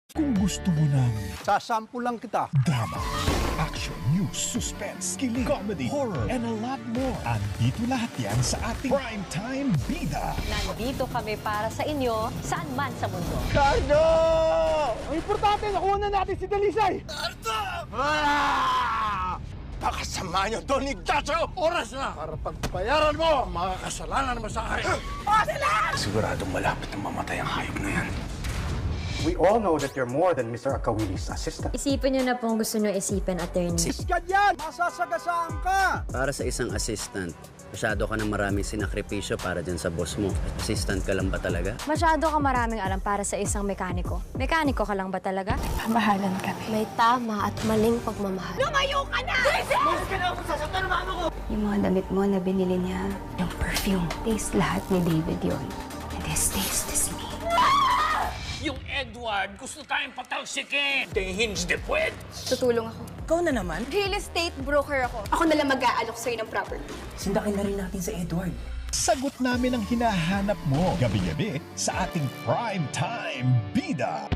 Kung gusto mo ng Sasampu lang kita. drama, action, news, suspense, kilig, comedy, horror, and a lot more. Andito lahat yan sa ating Primetime Bida. Nandito kami para sa inyo, saan man sa mundo. Cardo! Ang importante, nakuha na natin si Dalisay! Cardo! Pakasama niyo, Don Ignacio! Oras na para pagbayaran mo ang mga kasalanan mo sa akin! Siguradong malapit na mamatay ang hayop na yan. We all know that you're more than Mr. Akawili's assistant. Isipin nyo na po ang gusto nyo isipin, attorney. Ganyan! Masasagasaan ka! Para sa isang assistant, masyado ka ng maraming sinakripisyo para dyan sa boss mo. Assistant ka lang ba talaga? Masyado ka maraming alam para sa isang mekaniko. Mekaniko ka lang ba talaga? Pamahalan kami. May tama at maling pagmamahal. Yung mga damit mo na binili niya, yung perfume, taste lahat ni David yon. And this taste is me. Yung Edward, gusto tayong patalsikin. Hinge de puwet. Tutulong ako. Ikaw na naman? Real estate broker ako. Ako na lang mag-aalok sa'yo ng property. Sindakin na rin natin sa Edward. Sagot namin ang hinahanap mo gabi-gabi sa ating Primetime Bida.